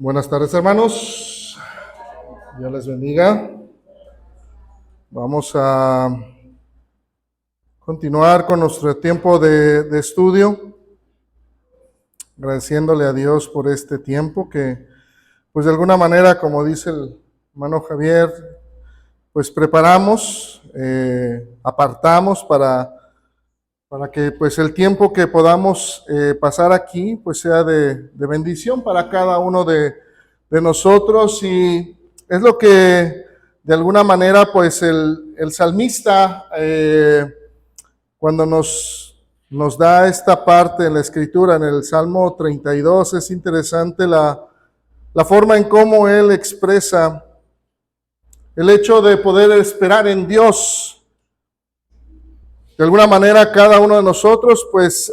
Buenas tardes, hermanos. Dios les bendiga. Vamos a continuar con nuestro tiempo de estudio, agradeciéndole a Dios por este tiempo que, pues de alguna manera, como dice el hermano Javier, pues preparamos, apartamos para que pues el tiempo que podamos pasar aquí pues sea de bendición para cada uno de nosotros. Y es lo que de alguna manera pues el salmista cuando nos da esta parte en la escritura, en el Salmo 32, es interesante la forma en cómo él expresa el hecho de poder esperar en Dios. De alguna manera cada uno de nosotros pues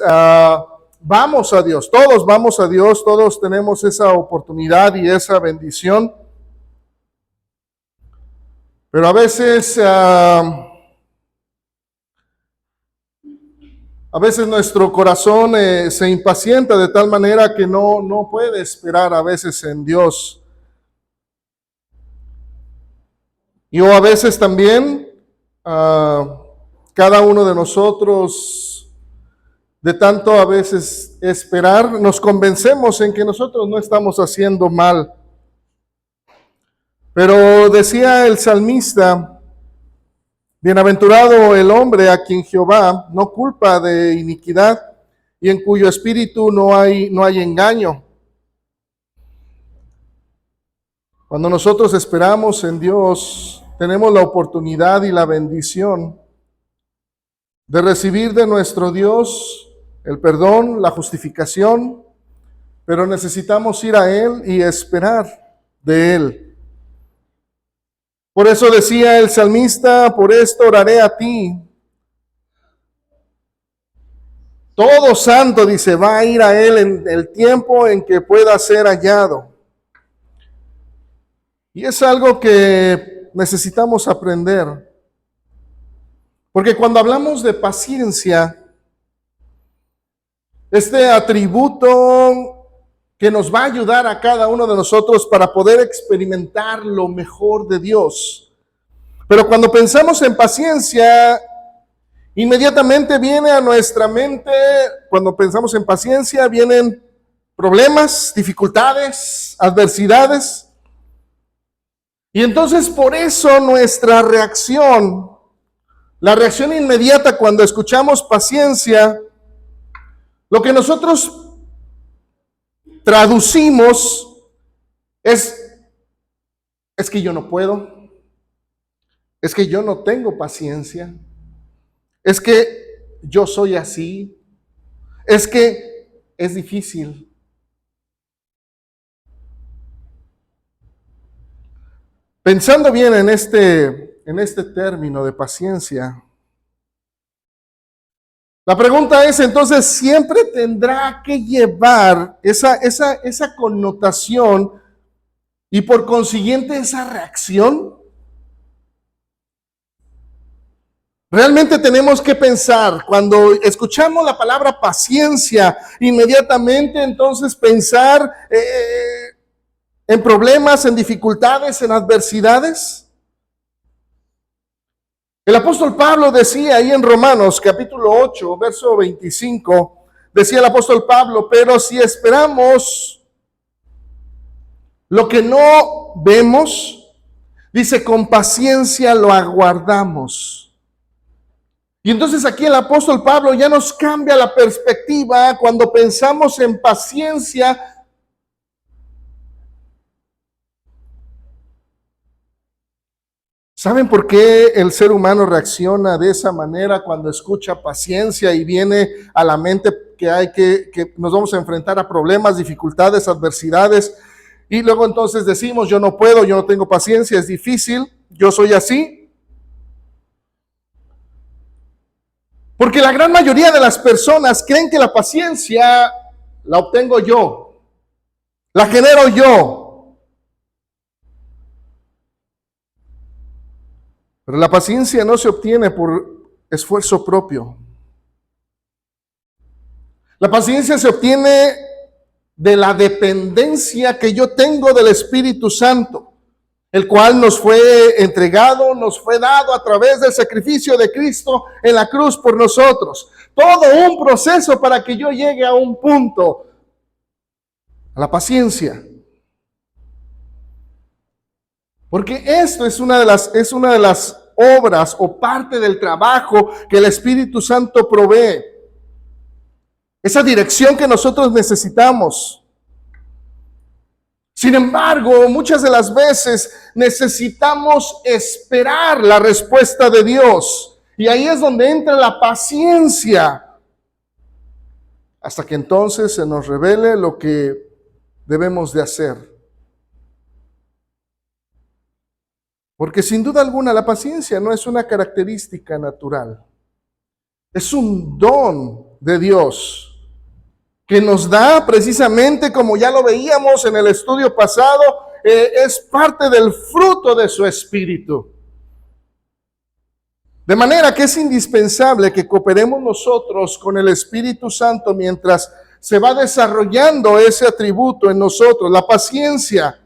vamos a Dios, todos vamos a Dios, todos tenemos esa oportunidad y esa bendición. Pero a veces nuestro corazón se impacienta de tal manera que no puede esperar a veces en Dios. Y o a veces también cada uno de nosotros, de tanto a veces esperar, nos convencemos en que nosotros no estamos haciendo mal. Pero decía el salmista: bienaventurado el hombre a quien Jehová no culpa de iniquidad y en cuyo espíritu no hay engaño. Cuando nosotros esperamos en Dios, tenemos la oportunidad y la bendición de recibir de nuestro Dios el perdón, la justificación, pero necesitamos ir a Él y esperar de Él. Por eso decía el salmista: por esto oraré a ti. Todo santo, dice, va a ir a Él en el tiempo en que pueda ser hallado. Y es algo que necesitamos aprender. Porque cuando hablamos de paciencia, este atributo que nos va a ayudar a cada uno de nosotros para poder experimentar lo mejor de Dios. Pero cuando pensamos en paciencia, inmediatamente viene a nuestra mente, cuando pensamos en paciencia, vienen problemas, dificultades, adversidades. Y entonces por eso nuestra reacción, la reacción inmediata cuando escuchamos paciencia, lo que nosotros traducimos es que yo no puedo, es que yo no tengo paciencia, es que yo soy así, es que es difícil. Pensando bien en este término de paciencia, la pregunta es entonces, ¿siempre tendrá que llevar esa connotación y por consiguiente esa reacción? Realmente tenemos que pensar, cuando escuchamos la palabra paciencia, inmediatamente entonces pensar en problemas, en dificultades, en adversidades. El apóstol Pablo decía ahí en Romanos capítulo 8, verso 25, decía el apóstol Pablo: pero si esperamos lo que no vemos, dice, con paciencia lo aguardamos. Y entonces aquí el apóstol Pablo ya nos cambia la perspectiva cuando pensamos en paciencia. ¿Saben por qué el ser humano reacciona de esa manera cuando escucha paciencia y viene a la mente que nos vamos a enfrentar a problemas, dificultades, adversidades? Y luego entonces decimos: yo no puedo, yo no tengo paciencia, es difícil, yo soy así. Porque la gran mayoría de las personas creen que la paciencia la obtengo yo, la genero yo. Pero la paciencia no se obtiene por esfuerzo propio. La paciencia se obtiene de la dependencia que yo tengo del Espíritu Santo, el cual nos fue entregado, nos fue dado a través del sacrificio de Cristo en la cruz por nosotros. Todo un proceso para que yo llegue a un punto, a la paciencia. Porque esto es una de las obras o parte del trabajo que el Espíritu Santo provee. Esa dirección que nosotros necesitamos. Sin embargo, muchas de las veces necesitamos esperar la respuesta de Dios. Y ahí es donde entra la paciencia. Hasta que entonces se nos revele lo que debemos de hacer. Porque sin duda alguna la paciencia no es una característica natural. Es un don de Dios que nos da precisamente, como ya lo veíamos en el estudio pasado, es parte del fruto de su Espíritu. De manera que es indispensable que cooperemos nosotros con el Espíritu Santo mientras se va desarrollando ese atributo en nosotros, la paciencia.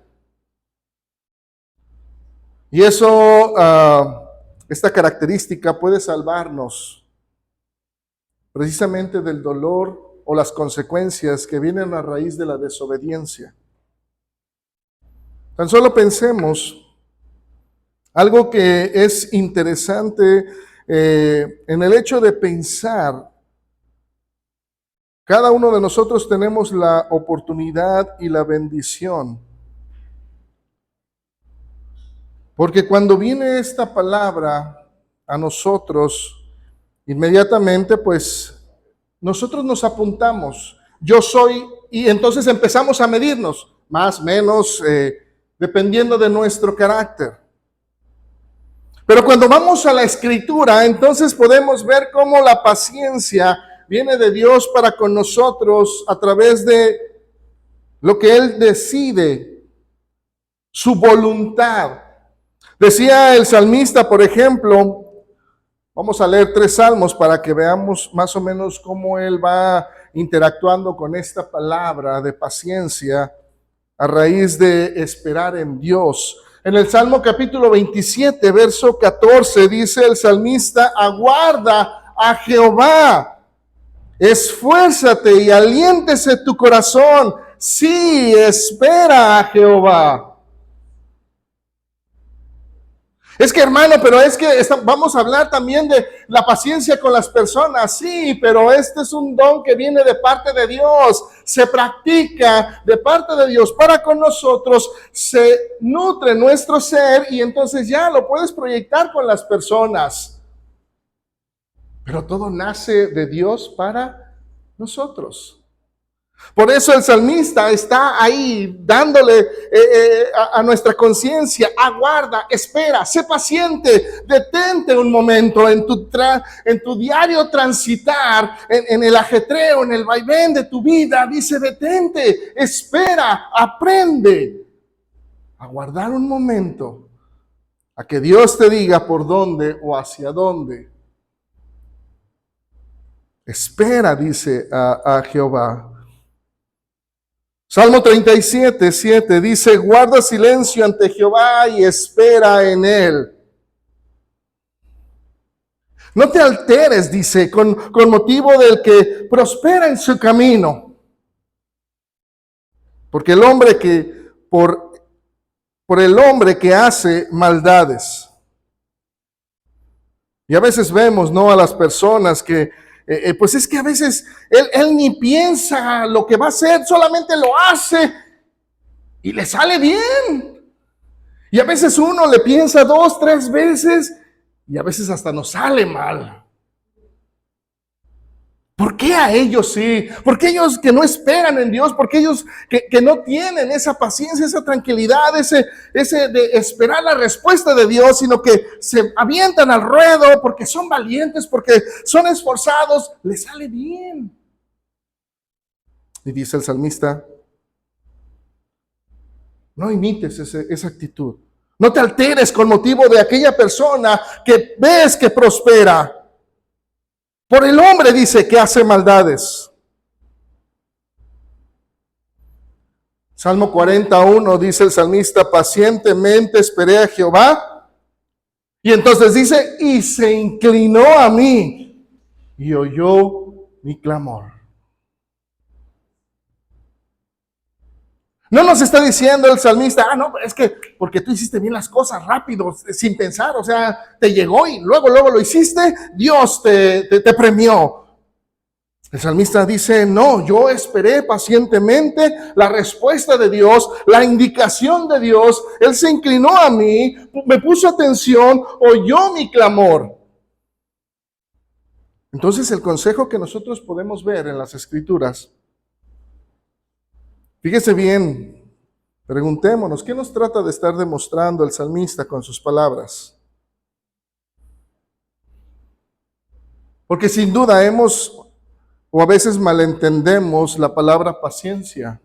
Y eso, esta característica puede salvarnos precisamente del dolor o las consecuencias que vienen a raíz de la desobediencia. Tan solo pensemos algo que es interesante en el hecho de pensar. Cada uno de nosotros tenemos la oportunidad y la bendición. Porque cuando viene esta palabra a nosotros, inmediatamente pues nosotros nos apuntamos. Yo soy, y entonces empezamos a medirnos, más, menos, dependiendo de nuestro carácter. Pero cuando vamos a la Escritura, entonces podemos ver cómo la paciencia viene de Dios para con nosotros a través de lo que Él decide, su voluntad. Decía el salmista, por ejemplo, vamos a leer 3 salmos para que veamos más o menos cómo él va interactuando con esta palabra de paciencia a raíz de esperar en Dios. En el Salmo capítulo 27, verso 14, dice el salmista: aguarda a Jehová, esfuérzate y aliéntese tu corazón. Sí, espera a Jehová. Es que, hermano, pero es que vamos a hablar también de la paciencia con las personas. Sí, pero este es un don que viene de parte de Dios. Se practica de parte de Dios para con nosotros. Se nutre nuestro ser y entonces ya lo puedes proyectar con las personas. Pero todo nace de Dios para nosotros. Por eso el salmista está ahí dándole a nuestra conciencia: aguarda, espera, sé paciente, detente un momento en tu diario transitar, en el ajetreo, en el vaivén de tu vida. Dice: detente, espera, aprende a guardar un momento, a que Dios te diga por dónde o hacia dónde. Espera, dice a Jehová. Salmo 37, 7 dice: guarda silencio ante Jehová y espera en él. No te alteres, dice, con motivo del que prospera en su camino. Porque el hombre que, por el hombre que hace maldades. Y a veces vemos, ¿no?, a las personas que pues es que a veces él ni piensa lo que va a hacer, solamente lo hace y le sale bien. Y a veces uno le piensa 2, 3 veces y a veces hasta nos sale mal. ¿Por qué a ellos sí? ¿Por qué ellos que no esperan en Dios? ¿Por qué ellos que no tienen esa paciencia, esa tranquilidad, ese de esperar la respuesta de Dios, sino que se avientan al ruedo porque son valientes, porque son esforzados? Les sale bien. Y dice el salmista: no imites esa actitud. No te alteres con motivo de aquella persona que ves que prospera. Por el hombre, dice, que hace maldades. Salmo 41 dice el salmista, pacientemente esperé a Jehová. Y entonces dice, y se inclinó a mí y oyó mi clamor. No nos está diciendo el salmista, no, es que porque tú hiciste bien las cosas rápido, sin pensar, o sea, te llegó y luego lo hiciste, Dios te premió. El salmista dice, no, yo esperé pacientemente la respuesta de Dios, la indicación de Dios. Él se inclinó a mí, me puso atención, oyó mi clamor. Entonces el consejo que nosotros podemos ver en las Escrituras, fíjese bien, preguntémonos, ¿qué nos trata de estar demostrando el salmista con sus palabras? Porque sin duda o a veces malentendemos la palabra paciencia.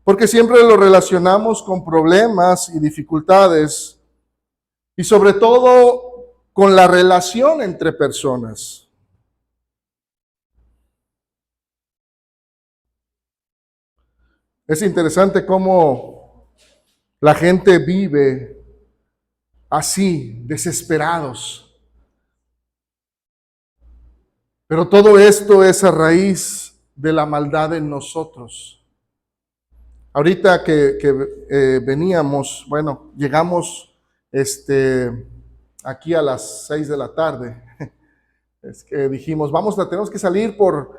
Porque siempre lo relacionamos con problemas y dificultades y sobre todo con la relación entre personas. Es interesante cómo la gente vive así, desesperados. Pero todo esto es a raíz de la maldad en nosotros. Ahorita que veníamos, bueno, llegamos aquí a las 6 de la tarde. Es que dijimos, tenemos que salir por,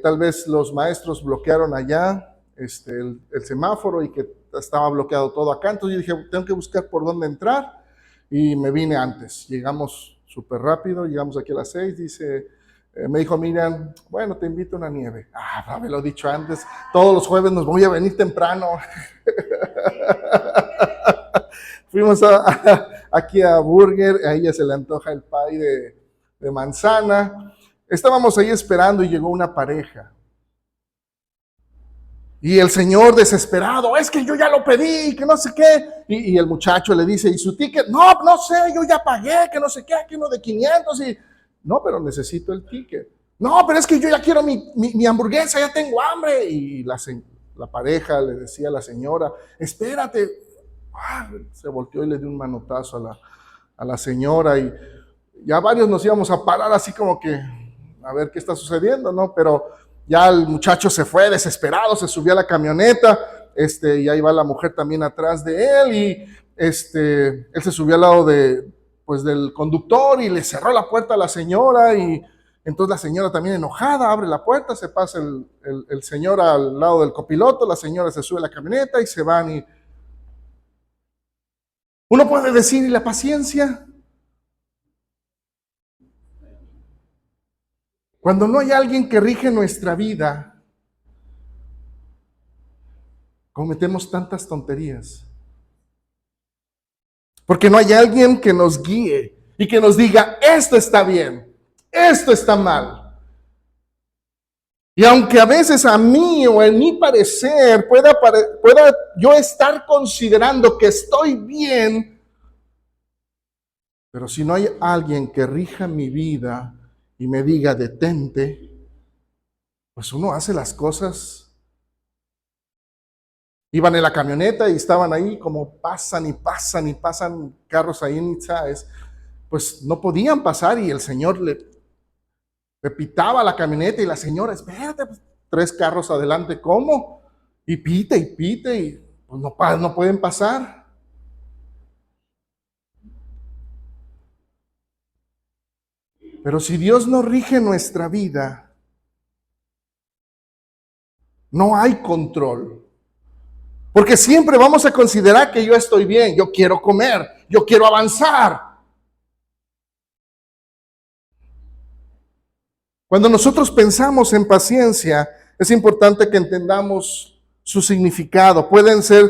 tal vez los maestros bloquearon allá el semáforo y que estaba bloqueado todo acá. Entonces yo dije, tengo que buscar por dónde entrar y me vine antes. Llegamos súper rápido, llegamos aquí a las 6, me dijo Miriam, bueno, te invito a una nieve. Me lo he dicho antes, todos los jueves nos voy a venir temprano. Fuimos aquí a Burger, a ella se le antoja el pie de manzana. Estábamos ahí esperando y llegó una pareja. Y el señor desesperado, es que yo ya lo pedí, que no sé qué. Y el muchacho le dice, ¿y su ticket? No sé, yo ya pagué, que no sé qué, aquí uno de 500 y... No, pero necesito el ticket. No, pero es que yo ya quiero mi hamburguesa, ya tengo hambre. Y la pareja le decía a la señora, espérate. Se volteó y le dio un manotazo a la señora. Y ya varios nos íbamos a parar así como que a ver qué está sucediendo, ¿no? Pero ya el muchacho se fue desesperado, se subió a la camioneta. Y ahí va la mujer también atrás de él. Y él se subió al lado del conductor y le cerró la puerta a la señora y entonces la señora también enojada abre la puerta, se pasa el señor al lado del copiloto, la señora se sube a la camioneta y se van. Y uno puede decir, ¿y la paciencia? Cuando no hay alguien que rige nuestra vida, cometemos tantas tonterías. Porque no hay alguien que nos guíe y que nos diga, esto está bien, esto está mal. Y aunque a veces a mí o en mi parecer pueda yo estar considerando que estoy bien, pero si no hay alguien que rija mi vida y me diga detente, pues uno hace las cosas. Iban en la camioneta y estaban ahí como pasan carros ahí en Itzáes, pues no podían pasar y el señor le pitaba a la camioneta y la señora, espérate, pues, 3 carros adelante, ¿cómo? Y pite y pues no pueden pasar. Pero si Dios no rige nuestra vida, no hay control. Porque siempre vamos a considerar que yo estoy bien, yo quiero comer, yo quiero avanzar. Cuando nosotros pensamos en paciencia, es importante que entendamos su significado. Pueden ser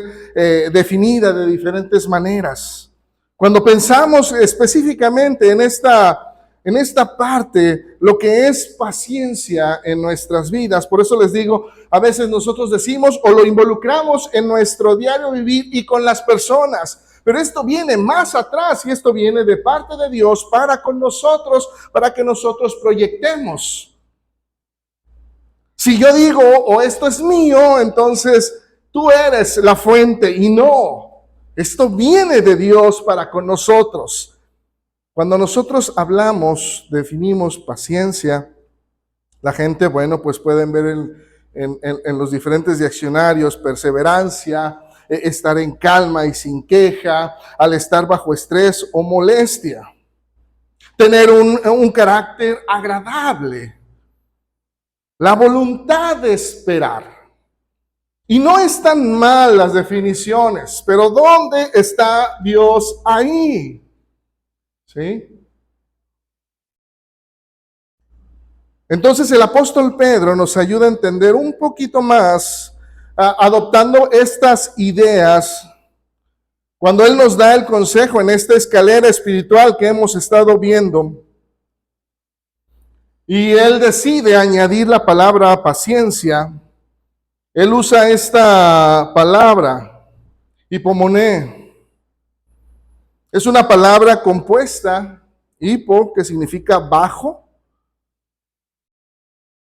definidas de diferentes maneras. Cuando pensamos específicamente en esta parte, lo que es paciencia en nuestras vidas, por eso les digo, a veces nosotros decimos o lo involucramos en nuestro diario vivir y con las personas. Pero esto viene más atrás y esto viene de parte de Dios para con nosotros, para que nosotros proyectemos. Si yo digo, o esto es mío, entonces tú eres la fuente, y no. Esto viene de Dios para con nosotros. Cuando nosotros hablamos, definimos paciencia, la gente, bueno, pues pueden ver en los diferentes diccionarios, perseverancia, estar en calma y sin queja, al estar bajo estrés o molestia. Tener un carácter agradable. La voluntad de esperar. Y no están mal las definiciones, pero ¿dónde está Dios ahí? ¿Sí? Entonces el apóstol Pedro nos ayuda a entender un poquito más, adoptando estas ideas, cuando él nos da el consejo en esta escalera espiritual que hemos estado viendo. Y él decide añadir la palabra paciencia. Él usa esta palabra, hipomoné. Es una palabra compuesta, hipo, que significa bajo,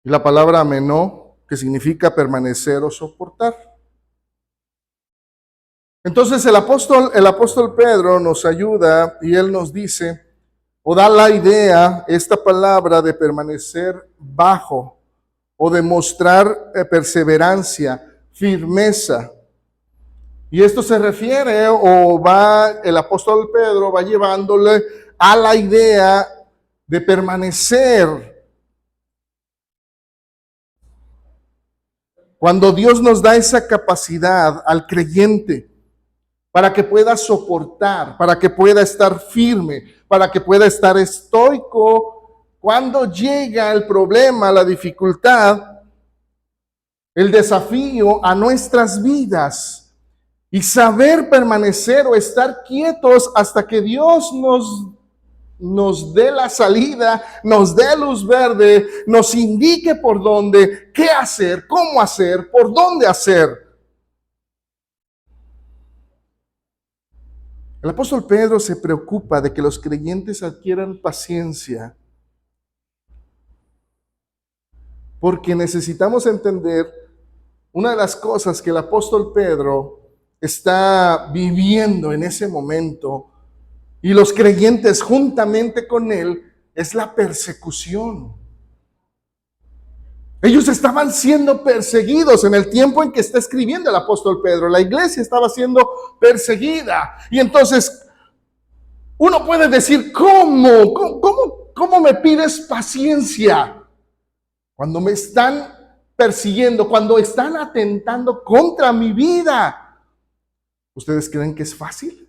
y la palabra menó, que significa permanecer o soportar. Entonces el apóstol Pedro nos ayuda y él nos dice, o da la idea, esta palabra de permanecer bajo, o de mostrar perseverancia, firmeza. Y esto se refiere, el apóstol Pedro va llevándole a la idea de permanecer. Cuando Dios nos da esa capacidad al creyente para que pueda soportar, para que pueda estar firme, para que pueda estar estoico, cuando llega el problema, la dificultad, el desafío a nuestras vidas, y saber permanecer o estar quietos hasta que Dios nos dé la salida, nos dé luz verde, nos indique por dónde, qué hacer, cómo hacer, por dónde hacer. El apóstol Pedro se preocupa de que los creyentes adquieran paciencia, porque necesitamos entender una de las cosas que el apóstol Pedro está viviendo en ese momento, y los creyentes juntamente con él, es la persecución. Ellos estaban siendo perseguidos en el tiempo en que está escribiendo el apóstol Pedro. La iglesia estaba siendo perseguida. Y entonces, uno puede decir, ¿Cómo me pides paciencia? Cuando me están persiguiendo, cuando están atentando contra mi vida. ¿Ustedes creen que es fácil?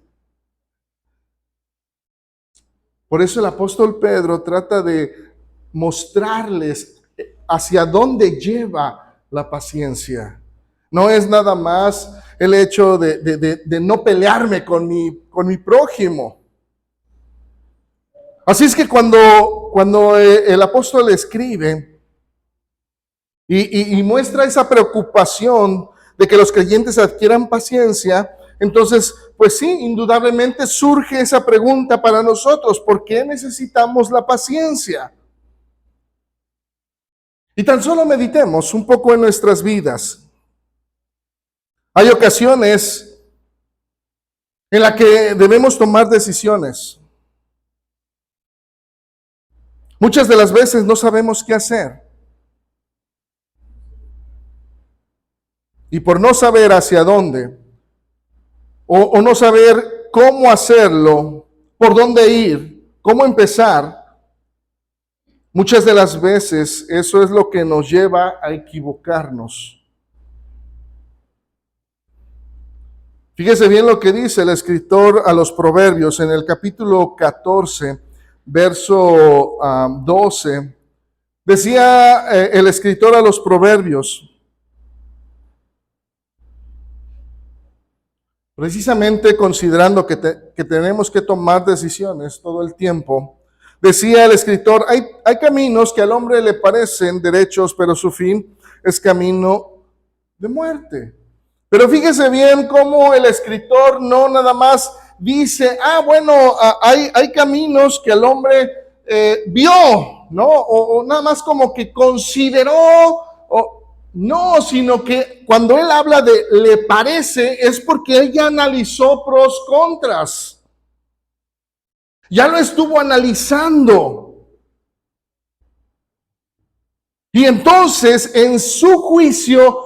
Por eso el apóstol Pedro trata de mostrarles hacia dónde lleva la paciencia. No es nada más el hecho de no pelearme con mi prójimo. Así es que cuando el apóstol escribe y muestra esa preocupación de que los creyentes adquieran paciencia, entonces, pues sí, indudablemente surge esa pregunta para nosotros: ¿por qué necesitamos la paciencia? Y tan solo meditemos un poco en nuestras vidas. Hay ocasiones en las que debemos tomar decisiones. Muchas de las veces no sabemos qué hacer. Y por no saber hacia dónde, o no saber cómo hacerlo, por dónde ir, cómo empezar, muchas de las veces eso es lo que nos lleva a equivocarnos. Fíjese bien lo que dice el escritor a los Proverbios en el capítulo 14, verso 12. Decía el escritor a los Proverbios, precisamente considerando que tenemos que tomar decisiones todo el tiempo, decía el escritor, hay caminos que al hombre le parecen derechos, pero su fin es camino de muerte. Pero fíjese bien cómo el escritor no nada más dice, hay caminos que el hombre vio, ¿no? O nada más como que consideró no, sino que cuando él habla de le parece, es porque él ya analizó pros, contras. Ya lo estuvo analizando. Y entonces, en su juicio,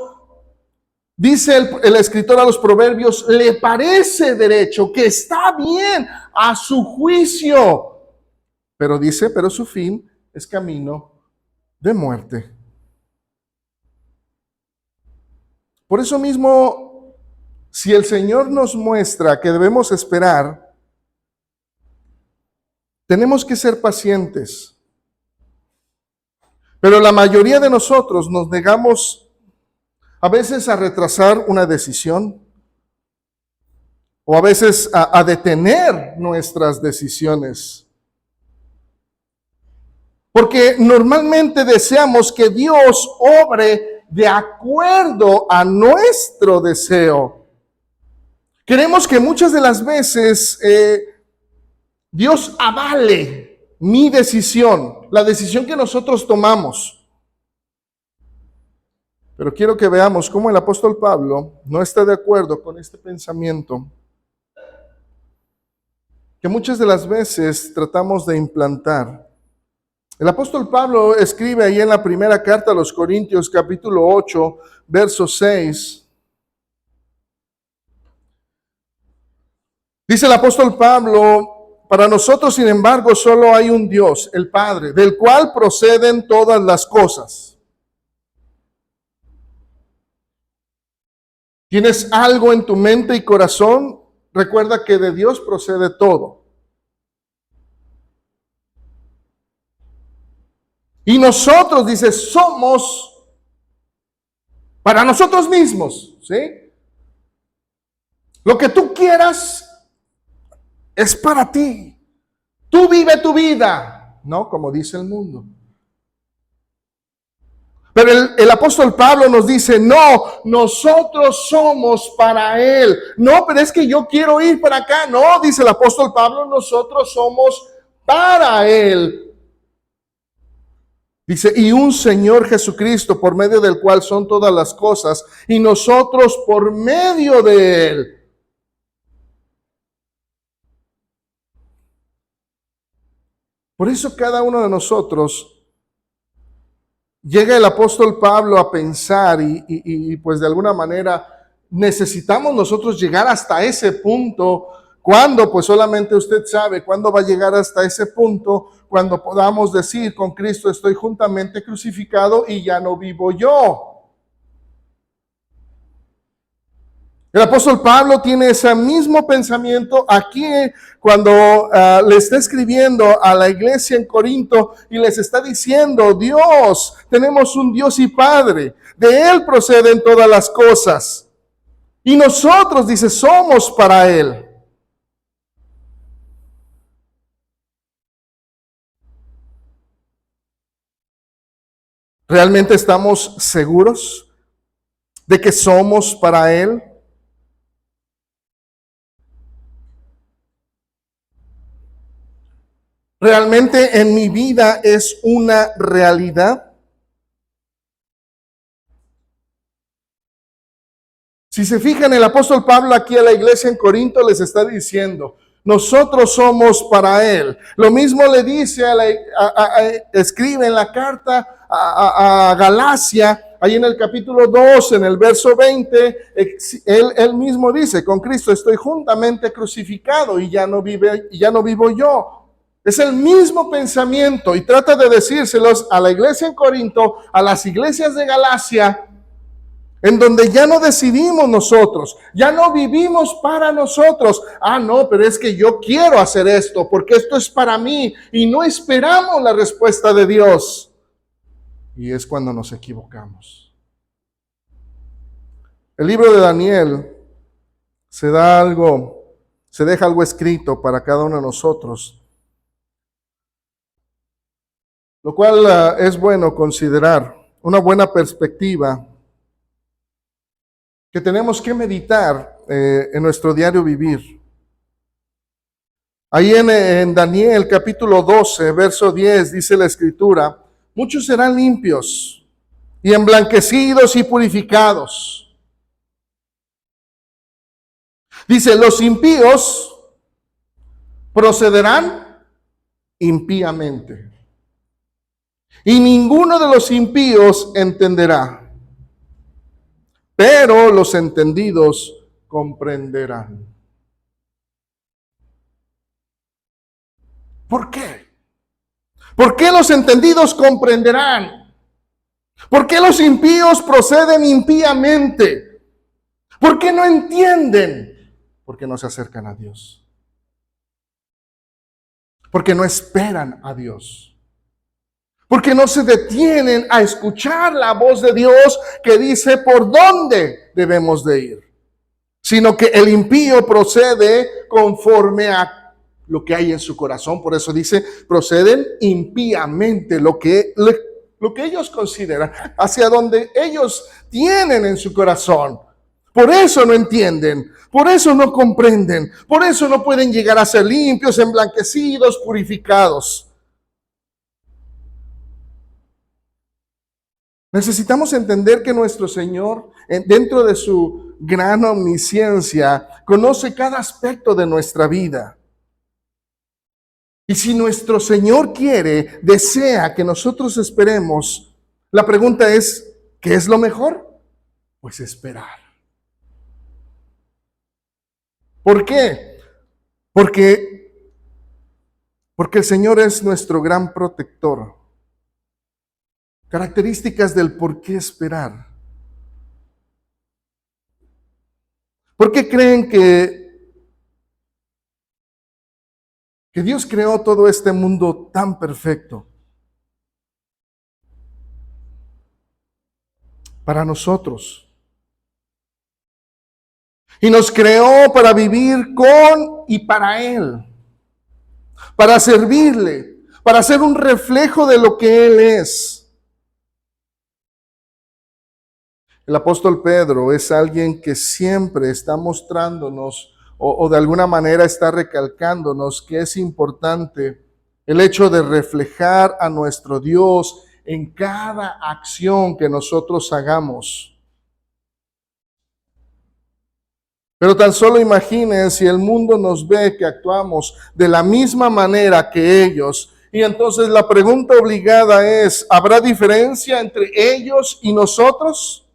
dice el escritor a los Proverbios, le parece derecho, que está bien a su juicio. Pero dice, pero su fin es camino de muerte. Por eso mismo, si el Señor nos muestra que debemos esperar, tenemos que ser pacientes. Pero la mayoría de nosotros nos negamos a veces a retrasar una decisión o a veces a detener nuestras decisiones. Porque normalmente deseamos que Dios obre de acuerdo a nuestro deseo. Queremos que muchas de las veces Dios avale mi decisión, la decisión que nosotros tomamos. Pero quiero que veamos cómo el apóstol Pablo no está de acuerdo con este pensamiento que muchas de las veces tratamos de implantar. El apóstol Pablo escribe ahí en la primera carta a los Corintios, capítulo 8, verso 6. Dice el apóstol Pablo, para nosotros, sin embargo, solo hay un Dios, el Padre, del cual proceden todas las cosas. ¿Tienes algo en tu mente y corazón? Recuerda que de Dios procede todo. Y nosotros, dice, somos para nosotros mismos, ¿sí? Lo que tú quieras es para ti. Tú vive tu vida, ¿no? Como dice el mundo. Pero el apóstol Pablo nos dice, no, nosotros somos para Él. No, pero es que yo quiero ir para acá. No, dice el apóstol Pablo, nosotros somos para Él. Dice, y un Señor Jesucristo, por medio del cual son todas las cosas, y nosotros por medio de Él. Por eso cada uno de nosotros llega el apóstol Pablo a pensar y pues de alguna manera necesitamos nosotros llegar hasta ese punto. ¿Cuándo? Pues solamente usted sabe cuándo va a llegar hasta ese punto, cuando podamos decir, con Cristo estoy juntamente crucificado y ya no vivo yo. El apóstol Pablo tiene ese mismo pensamiento aquí cuando le está escribiendo a la iglesia en Corinto y les está diciendo, Dios, tenemos un Dios y Padre, de Él proceden todas las cosas. Y nosotros, dice, somos para Él. ¿Realmente estamos seguros de que somos para Él? ¿Realmente en mi vida es una realidad? Si se fijan, el apóstol Pablo aquí a la iglesia en Corinto les está diciendo, nosotros somos para Él. Lo mismo le dice, escribe en la carta a Galacia, ahí en el capítulo 2, en el verso 20, él mismo dice, con Cristo estoy juntamente crucificado y ya no vivo yo. Es el mismo pensamiento y trata de decírselos a la iglesia en Corinto, a las iglesias de Galacia, en donde ya no decidimos nosotros, ya no vivimos para nosotros. Ah, no, pero es que yo quiero hacer esto, porque esto es para mí, y no esperamos la respuesta de Dios. Y es cuando nos equivocamos. El libro de Daniel se deja algo escrito para cada uno de nosotros, lo cual es bueno considerar, una buena perspectiva que tenemos que meditar en nuestro diario vivir. Ahí en Daniel capítulo 12, verso 10, dice la escritura, muchos serán limpios y emblanquecidos y purificados. Dice, los impíos procederán impíamente, y ninguno de los impíos entenderá, pero los entendidos comprenderán. ¿Por qué? ¿Por qué los entendidos comprenderán? ¿Por qué los impíos proceden impíamente? ¿Por qué no entienden? Porque no se acercan a Dios. Porque no esperan a Dios. Porque no se detienen a escuchar la voz de Dios que dice por dónde debemos de ir. Sino que el impío procede conforme a lo que hay en su corazón. Por eso dice, proceden impíamente, lo que ellos consideran, hacia donde ellos tienen en su corazón. Por eso no entienden, por eso no comprenden, por eso no pueden llegar a ser limpios, emblanquecidos, purificados. Necesitamos entender que nuestro Señor, dentro de su gran omnisciencia, conoce cada aspecto de nuestra vida. Y si nuestro Señor quiere, desea que nosotros esperemos, la pregunta es, ¿qué es lo mejor? Pues esperar. ¿Por qué? Porque el Señor es nuestro gran protector. Características del por qué esperar. ¿Por qué creen que Dios creó todo este mundo tan perfecto? Para nosotros. Y nos creó para vivir con y para Él. Para servirle. Para ser un reflejo de lo que Él es. El apóstol Pedro es alguien que siempre está mostrándonos o de alguna manera está recalcándonos que es importante el hecho de reflejar a nuestro Dios en cada acción que nosotros hagamos. Pero tan solo imaginen si el mundo nos ve que actuamos de la misma manera que ellos. Y entonces la pregunta obligada es, ¿habrá diferencia entre ellos y nosotros?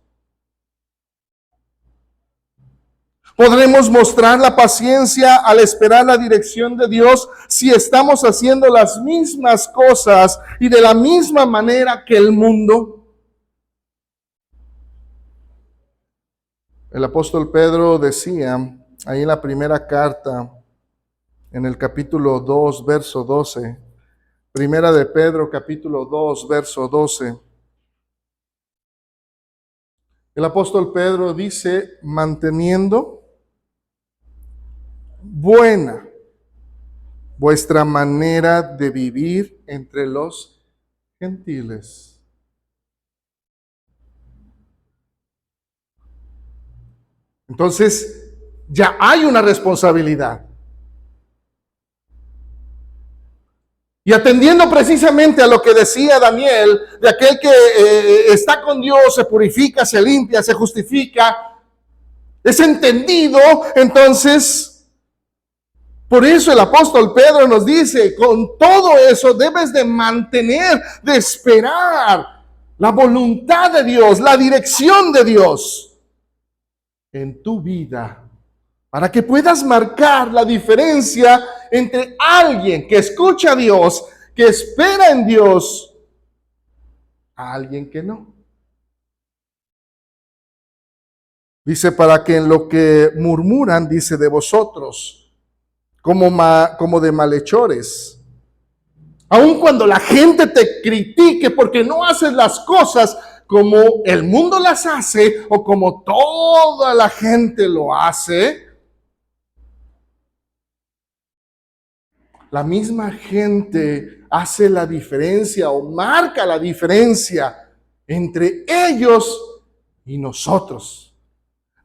¿Podremos mostrar la paciencia al esperar la dirección de Dios si estamos haciendo las mismas cosas y de la misma manera que el mundo? El apóstol Pedro decía ahí en la primera carta, en el capítulo 2, verso 12, primera de Pedro, capítulo 2, verso 12. El apóstol Pedro dice, manteniendo buena vuestra manera de vivir entre los gentiles. Entonces, ya hay una responsabilidad. Y atendiendo precisamente a lo que decía Daniel, de aquel que está con Dios, se purifica, se limpia, se justifica, es entendido, entonces, por eso el apóstol Pedro nos dice, con todo eso debes de mantener, de esperar la voluntad de Dios, la dirección de Dios en tu vida, para que puedas marcar la diferencia entre alguien que escucha a Dios, que espera en Dios, a alguien que no. Dice, para que en lo que murmuran, dice, de vosotros, como de malhechores. Aun cuando la gente te critique porque no haces las cosas como el mundo las hace o como toda la gente lo hace, la misma gente hace la diferencia o marca la diferencia entre ellos y nosotros.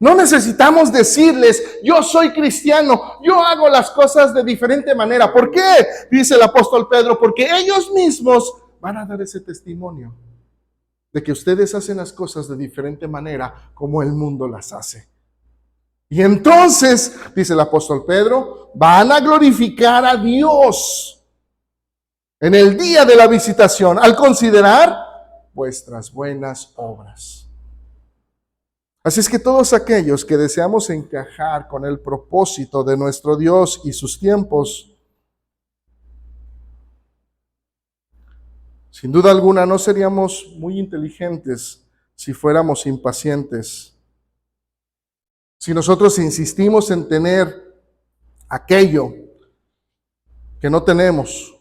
No necesitamos decirles, yo soy cristiano, yo hago las cosas de diferente manera. ¿Por qué? Dice el apóstol Pedro, porque ellos mismos van a dar ese testimonio. de que ustedes hacen las cosas de diferente manera como el mundo las hace. Y entonces, dice el apóstol Pedro, van a glorificar a Dios en el día de la visitación al considerar vuestras buenas obras. Así es que todos aquellos que deseamos encajar con el propósito de nuestro Dios y sus tiempos, sin duda alguna no seríamos muy inteligentes si fuéramos impacientes. Si nosotros insistimos en tener aquello que no tenemos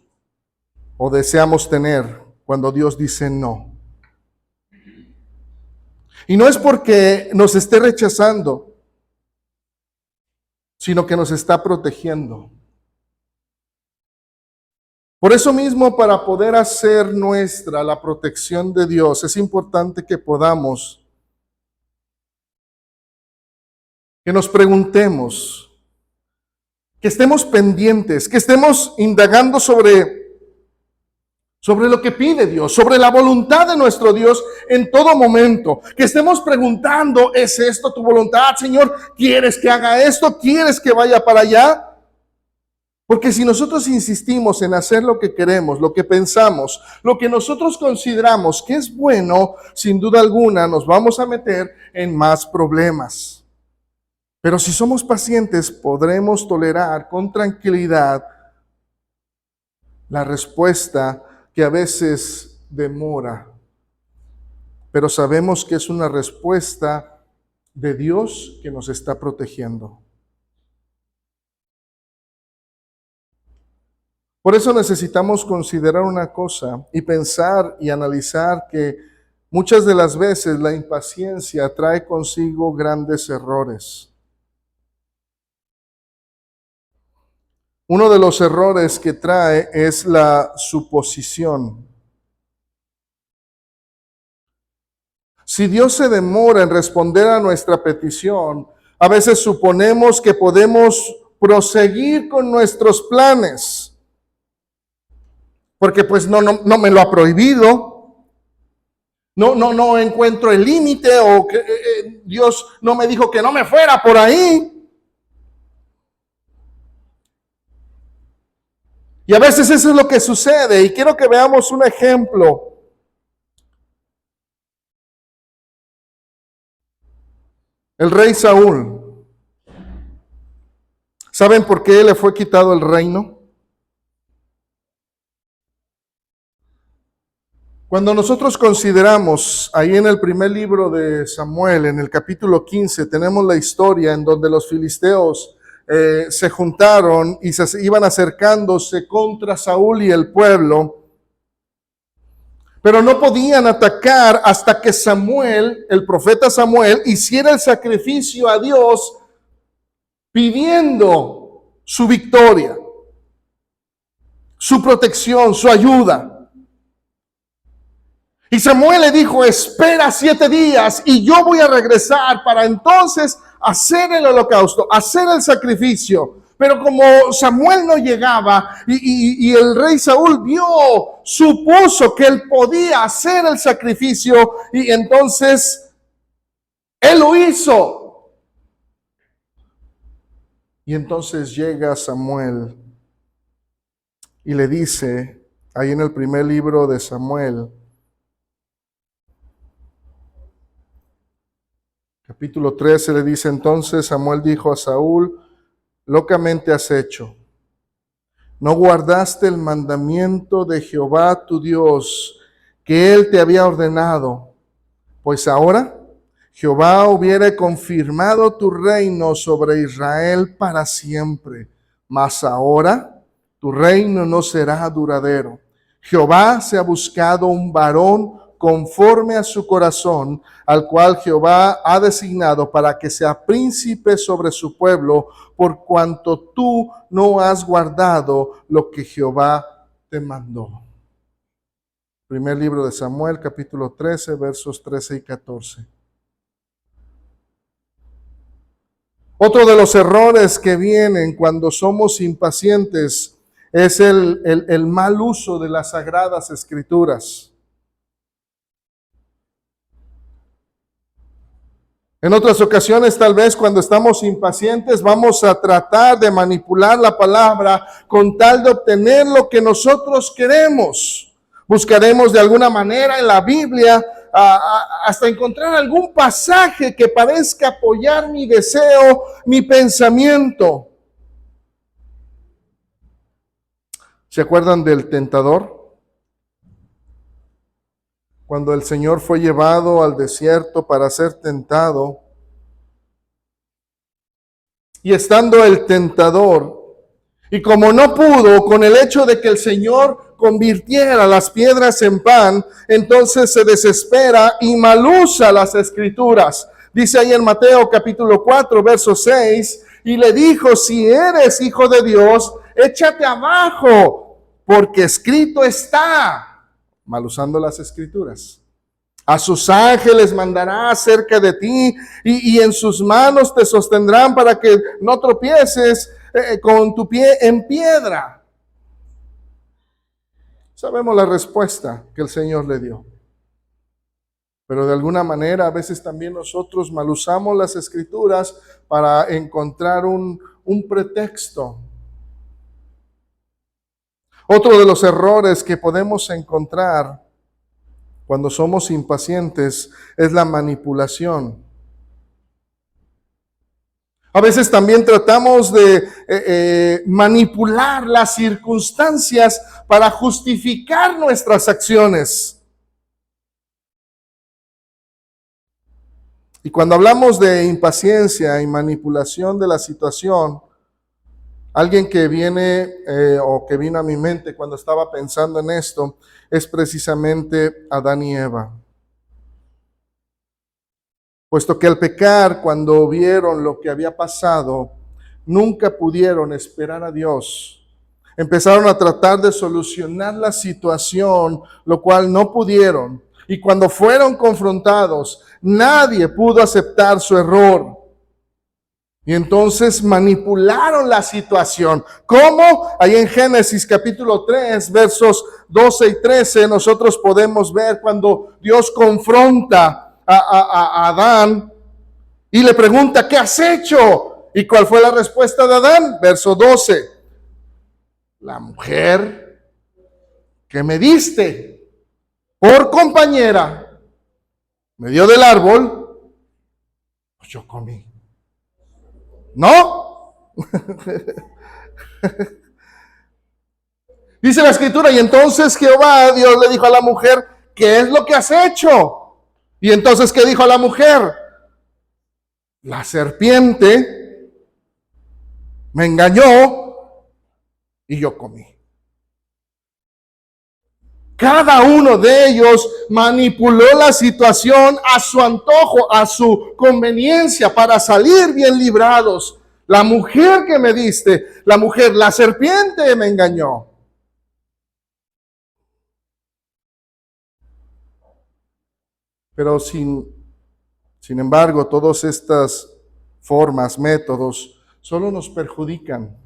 o deseamos tener cuando Dios dice no. Y no es porque nos esté rechazando, sino que nos está protegiendo. Por eso mismo, para poder hacer nuestra la protección de Dios, es importante que podamos, que nos preguntemos, que estemos pendientes, que estemos indagando sobre lo que pide Dios, sobre la voluntad de nuestro Dios en todo momento. Que estemos preguntando, ¿es esto tu voluntad, Señor? ¿Quieres que haga esto? ¿Quieres que vaya para allá? Porque si nosotros insistimos en hacer lo que queremos, lo que pensamos, lo que nosotros consideramos que es bueno, sin duda alguna nos vamos a meter en más problemas. Pero si somos pacientes, podremos tolerar con tranquilidad la respuesta que a veces demora, pero sabemos que es una respuesta de Dios que nos está protegiendo. Por eso necesitamos considerar una cosa y pensar y analizar que muchas de las veces la impaciencia trae consigo grandes errores. Uno de los errores que trae es la suposición. Si Dios se demora en responder a nuestra petición, a veces suponemos que podemos proseguir con nuestros planes, porque pues no me lo ha prohibido, no encuentro el límite, o que Dios no me dijo que no me fuera por ahí. Y a veces eso es lo que sucede, y quiero que veamos un ejemplo. El rey Saúl. ¿Saben por qué le fue quitado el reino? Cuando nosotros consideramos ahí en el primer libro de Samuel, en el capítulo 15, tenemos la historia en donde los filisteos se juntaron y se iban acercándose contra Saúl y el pueblo, pero no podían atacar hasta que Samuel, el profeta Samuel, hiciera el sacrificio a Dios pidiendo su victoria, su protección, su ayuda. Y Samuel le dijo, espera 7 días y yo voy a regresar para entonces hacer el holocausto, hacer el sacrificio. Pero como Samuel no llegaba y el rey Saúl supuso que él podía hacer el sacrificio, y entonces él lo hizo. Y entonces llega Samuel y le dice, ahí en el primer libro de Samuel, capítulo 13, le dice, entonces Samuel dijo a Saúl, locamente has hecho. No guardaste el mandamiento de Jehová tu Dios, que él te había ordenado. Pues ahora Jehová hubiera confirmado tu reino sobre Israel para siempre. Mas ahora tu reino no será duradero. Jehová se ha buscado un varón conforme a su corazón, al cual Jehová ha designado para que sea príncipe sobre su pueblo, por cuanto tú no has guardado lo que Jehová te mandó. Primer libro de Samuel, capítulo 13, versos 13 y 14. Otro de los errores que vienen cuando somos impacientes es el mal uso de las Sagradas Escrituras. En otras ocasiones, tal vez cuando estamos impacientes, vamos a tratar de manipular la palabra con tal de obtener lo que nosotros queremos. Buscaremos de alguna manera en la Biblia hasta encontrar algún pasaje que parezca apoyar mi deseo, mi pensamiento. ¿Se acuerdan del tentador? Cuando el Señor fue llevado al desierto para ser tentado, y estando el tentador, y como no pudo con el hecho de que el Señor convirtiera las piedras en pan, entonces se desespera y malusa las escrituras. Dice ahí en Mateo capítulo 4, verso 6, y le dijo, si eres hijo de Dios, échate abajo, porque escrito está, malusando las escrituras. A sus ángeles mandará cerca de ti y en sus manos te sostendrán para que no tropieces con tu pie en piedra. Sabemos la respuesta que el Señor le dio. Pero de alguna manera a veces también nosotros mal usamos las escrituras para encontrar un pretexto. Otro de los errores que podemos encontrar cuando somos impacientes es la manipulación. A veces también tratamos de manipular las circunstancias para justificar nuestras acciones. Y cuando hablamos de impaciencia y manipulación de la situación, alguien que viene o que vino a mi mente cuando estaba pensando en esto es precisamente Adán y Eva. Puesto que al pecar, cuando vieron lo que había pasado, nunca pudieron esperar a Dios. Empezaron a tratar de solucionar la situación, lo cual no pudieron. Y cuando fueron confrontados, nadie pudo aceptar su error. Y entonces manipularon la situación. ¿Cómo? Ahí en Génesis capítulo 3, versos 12 y 13, nosotros podemos ver cuando Dios confronta a Adán y le pregunta, ¿qué has hecho? ¿Y cuál fue la respuesta de Adán? Verso 12. La mujer que me diste por compañera me dio del árbol, pues yo comí. ¿No? Dice la escritura, y entonces Jehová, Dios le dijo a la mujer, ¿qué es lo que has hecho? Y entonces, ¿qué dijo la mujer? La serpiente me engañó y yo comí. Cada uno de ellos manipuló la situación a su antojo, a su conveniencia, para salir bien librados. La mujer que me diste, la serpiente me engañó. Pero sin embargo, todas estas formas, métodos, solo nos perjudican.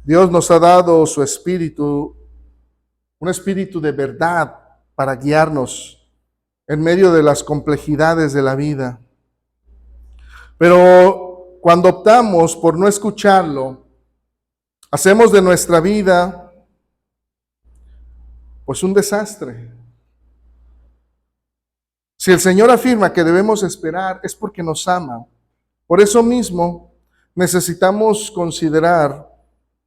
Dios nos ha dado su espíritu, un espíritu de verdad para guiarnos en medio de las complejidades de la vida. Pero cuando optamos por no escucharlo, hacemos de nuestra vida pues un desastre. Si el Señor afirma que debemos esperar, es porque nos ama. Por eso mismo necesitamos considerar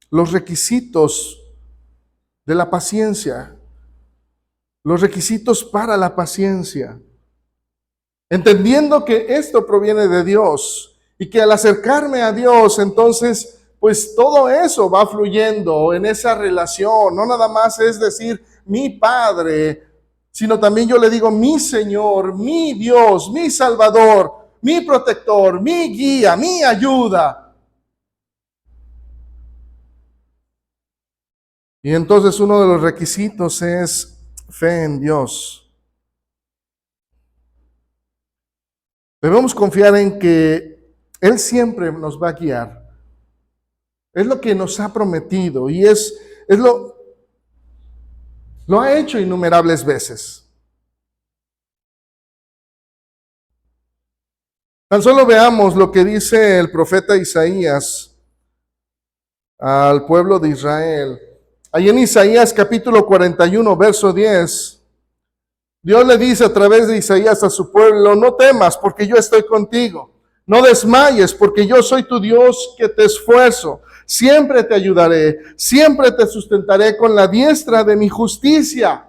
los requisitos de la paciencia, los requisitos para la paciencia, entendiendo que esto proviene de Dios y que al acercarme a Dios, entonces, pues todo eso va fluyendo en esa relación. No nada más es decir, mi Padre, sino también yo le digo, mi Señor, mi Dios, mi Salvador, mi protector, mi guía, mi ayuda. Y entonces uno de los requisitos es fe en Dios. Debemos confiar en que Él siempre nos va a guiar. Es lo que nos ha prometido y lo ha hecho innumerables veces. Tan solo veamos lo que dice el profeta Isaías al pueblo de Israel. Ahí en Isaías capítulo 41, verso 10, Dios le dice a través de Isaías a su pueblo: no temas, porque yo estoy contigo. No desmayes, porque yo soy tu Dios que te esfuerzo. Siempre te ayudaré, siempre te sustentaré con la diestra de mi justicia.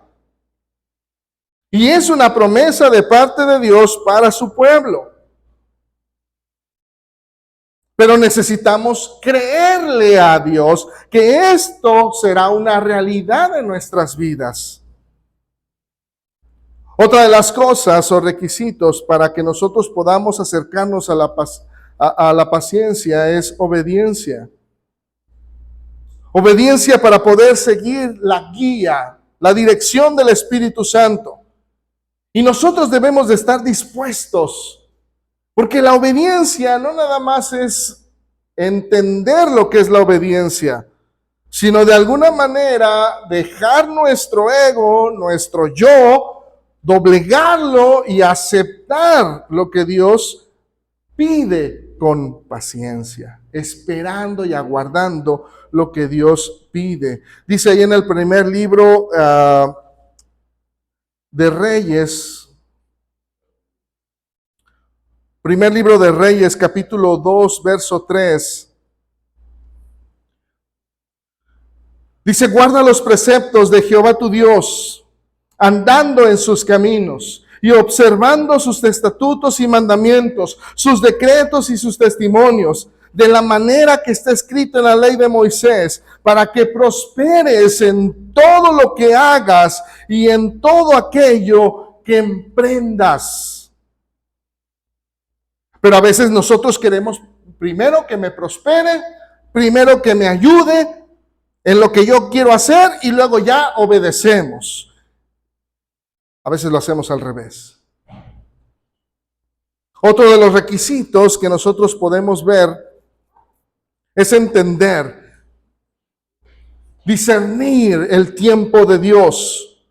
Y es una promesa de parte de Dios para su pueblo. Pero necesitamos creerle a Dios que esto será una realidad en nuestras vidas. Otra de las cosas o requisitos para que nosotros podamos acercarnos a la paciencia es obediencia. Obediencia para poder seguir la guía, la dirección del Espíritu Santo. Y nosotros debemos de estar dispuestos, porque la obediencia no nada más es entender lo que es la obediencia, sino de alguna manera dejar nuestro ego, nuestro yo, doblegarlo y aceptar lo que Dios pide con paciencia, esperando y aguardando lo que Dios pide. Dice ahí en el primer libro de Reyes, primer libro de Reyes, capítulo 2, verso 3. Dice: guarda los preceptos de Jehová tu Dios, andando en sus caminos y observando sus estatutos y mandamientos, sus decretos y sus testimonios, de la manera que está escrito en la ley de Moisés, para que prosperes en todo lo que hagas y en todo aquello que emprendas. Pero a veces nosotros queremos primero que me prospere, primero que me ayude en lo que yo quiero hacer y luego ya obedecemos. A veces lo hacemos al revés. Otro de los requisitos que nosotros podemos ver es entender, discernir el tiempo de Dios.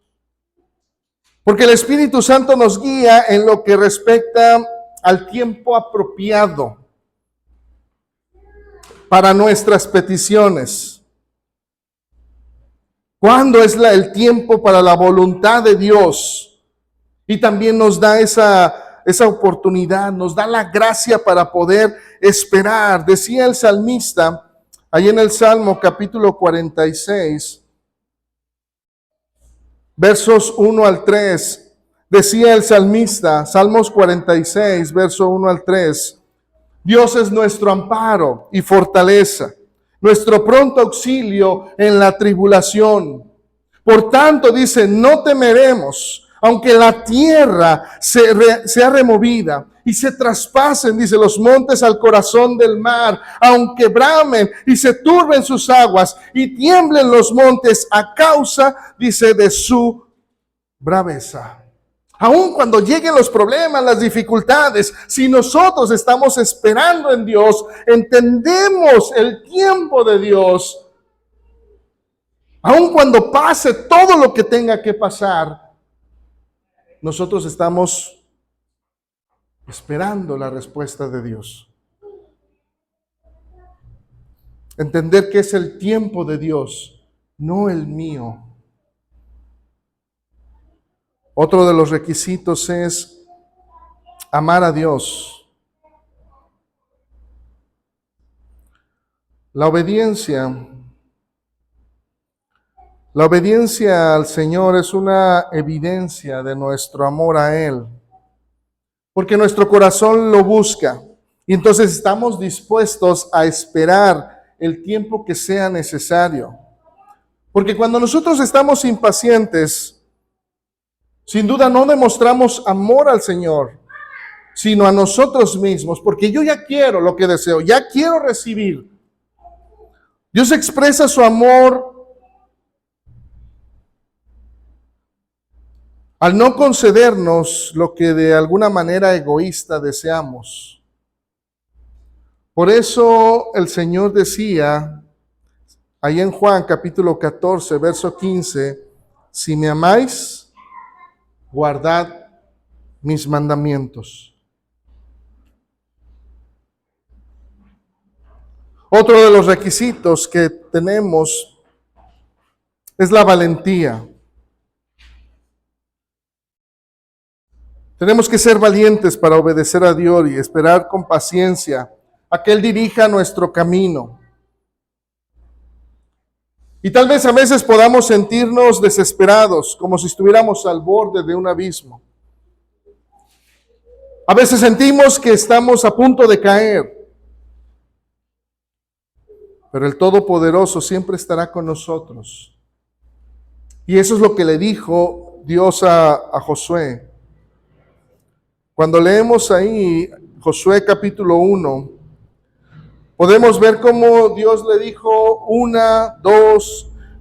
Porque el Espíritu Santo nos guía en lo que respecta al tiempo apropiado para nuestras peticiones. ¿Cuándo es el tiempo para la voluntad de Dios? Y también nos da esa oportunidad, nos da la gracia para poder esperar. Decía el salmista, ahí en el Salmo capítulo 46, versos 1 al 3, decía el salmista, Salmos 46, verso 1 al 3, Dios es nuestro amparo y fortaleza, nuestro pronto auxilio en la tribulación. Por tanto, dice, no temeremos, aunque la tierra sea removida y se traspasen, dice, los montes al corazón del mar, aunque bramen y se turben sus aguas y tiemblen los montes a causa, dice, de su braveza. Aun cuando lleguen los problemas, las dificultades, si nosotros estamos esperando en Dios, entendemos el tiempo de Dios, aun cuando pase todo lo que tenga que pasar, nosotros estamos esperando la respuesta de Dios. Entender que es el tiempo de Dios, no el mío. Otro de los requisitos es amar a Dios. La obediencia al Señor es una evidencia de nuestro amor a Él, porque nuestro corazón lo busca y entonces estamos dispuestos a esperar el tiempo que sea necesario. Porque cuando nosotros estamos impacientes, sin duda no demostramos amor al Señor, sino a nosotros mismos, porque yo ya quiero lo que deseo, ya quiero recibir. Dios expresa su amor al no concedernos lo que de alguna manera egoísta deseamos. Por eso el Señor decía, ahí en Juan capítulo 14, verso 15, si me amáis, guardad mis mandamientos. Otro de los requisitos que tenemos es la valentía. Tenemos que ser valientes para obedecer a Dios y esperar con paciencia a que Él dirija nuestro camino. Y tal vez a veces podamos sentirnos desesperados, como si estuviéramos al borde de un abismo. A veces sentimos que estamos a punto de caer, pero el Todopoderoso siempre estará con nosotros. Y eso es lo que le dijo Dios a Josué. Cuando leemos ahí Josué capítulo 1, podemos ver cómo Dios le dijo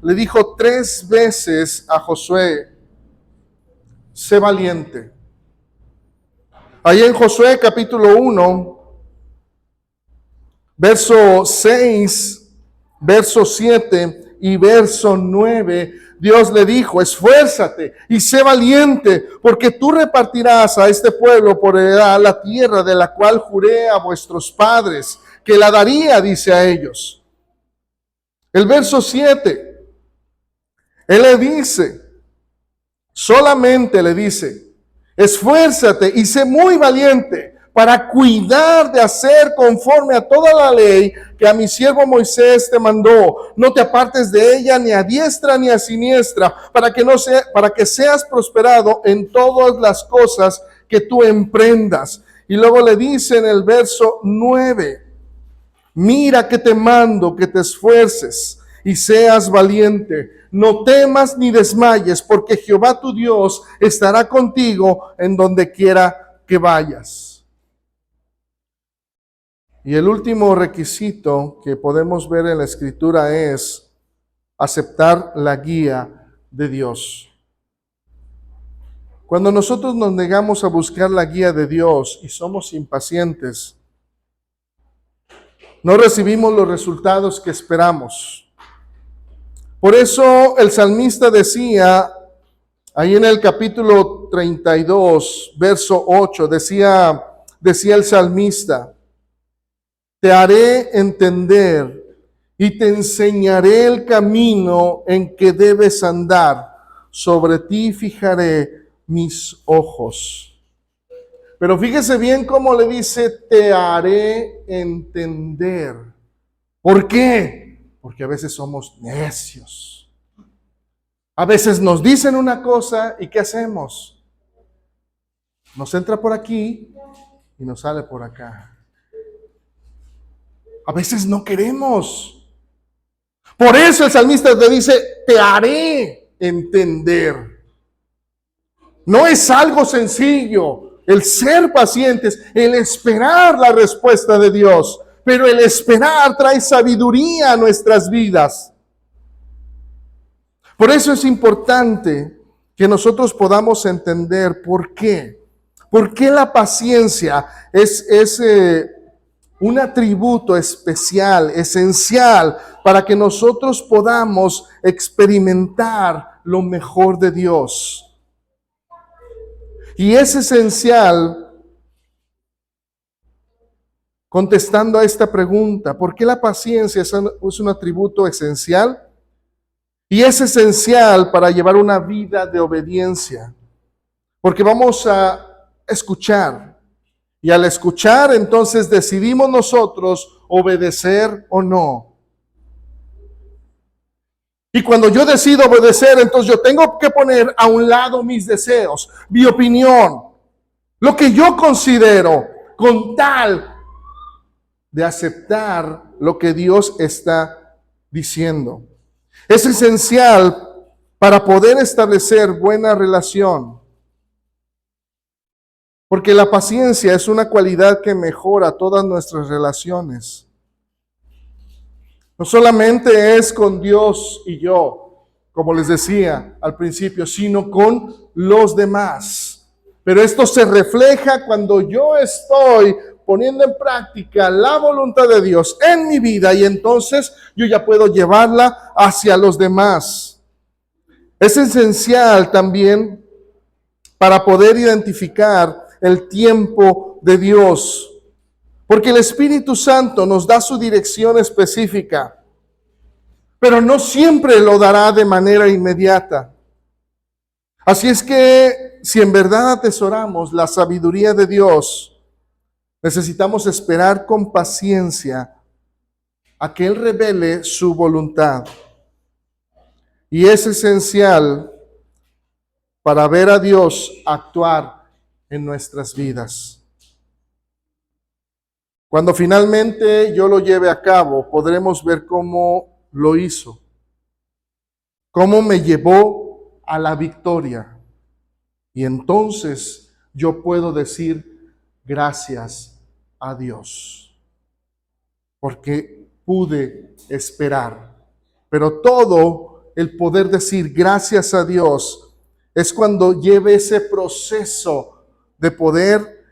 le dijo 3 veces a Josué, sé valiente. Ahí en Josué capítulo 1, verso 6, verso 7 y verso 9, Dios le dijo, esfuérzate y sé valiente, porque tú repartirás a este pueblo por heredad la tierra de la cual juré a vuestros padres, que la daría, dice a ellos. El verso 7, Él le dice, solamente le dice, esfuérzate y sé muy valiente para cuidar de hacer conforme a toda la ley que a mi siervo Moisés te mandó. No te apartes de ella ni a diestra ni a siniestra, para que seas prosperado en todas las cosas que tú emprendas. Y luego le dice en el verso 9, mira que te mando que te esfuerces y seas valiente. No temas ni desmayes, porque Jehová tu Dios estará contigo en donde quiera que vayas. Y el último requisito que podemos ver en la Escritura es aceptar la guía de Dios. Cuando nosotros nos negamos a buscar la guía de Dios y somos impacientes, no recibimos los resultados que esperamos. Por eso el salmista decía, ahí en el capítulo 32, verso 8, decía el salmista, te haré entender y te enseñaré el camino en que debes andar. Sobre ti fijaré mis ojos. Pero fíjese bien cómo le dice, te haré entender. ¿Por qué? Porque a veces somos necios. A veces nos dicen una cosa y ¿qué hacemos? Nos entra por aquí y nos sale por acá. A veces no queremos. Por eso el salmista te dice, te haré entender. No es algo sencillo el ser pacientes, el esperar la respuesta de Dios. Pero el esperar trae sabiduría a nuestras vidas. Por eso es importante que nosotros podamos entender por qué. ¿Por qué la paciencia es un atributo especial, esencial, para que nosotros podamos experimentar lo mejor de Dios? Y es esencial, contestando a esta pregunta, ¿por qué la paciencia es un atributo esencial? Y es esencial para llevar una vida de obediencia, porque vamos a escuchar. Y al escuchar, entonces decidimos nosotros obedecer o no. Y cuando yo decido obedecer, entonces yo tengo que poner a un lado mis deseos, mi opinión, lo que yo considero, con tal de aceptar lo que Dios está diciendo. Es esencial para poder establecer buena relación. Porque la paciencia es una cualidad que mejora todas nuestras relaciones. No solamente es con Dios y yo, como les decía al principio, sino con los demás. Pero esto se refleja cuando yo estoy poniendo en práctica la voluntad de Dios en mi vida y entonces yo ya puedo llevarla hacia los demás. Es esencial también para poder identificar el tiempo de Dios. Porque el Espíritu Santo nos da su dirección específica, pero no siempre lo dará de manera inmediata. Así es que si en verdad atesoramos la sabiduría de Dios, necesitamos esperar con paciencia a que Él revele su voluntad. Y es esencial para ver a Dios actuar en nuestras vidas. Cuando finalmente yo lo lleve a cabo, podremos ver cómo lo hizo, cómo me llevó a la victoria. Y entonces yo puedo decir gracias a Dios, porque pude esperar. Pero todo el poder decir gracias a Dios es cuando lleve ese proceso de poder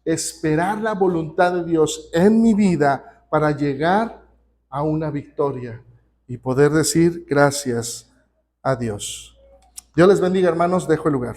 esperar la voluntad de Dios en mi vida para llegar a una victoria y poder decir gracias a Dios. Dios les bendiga, hermanos. Dejo el lugar.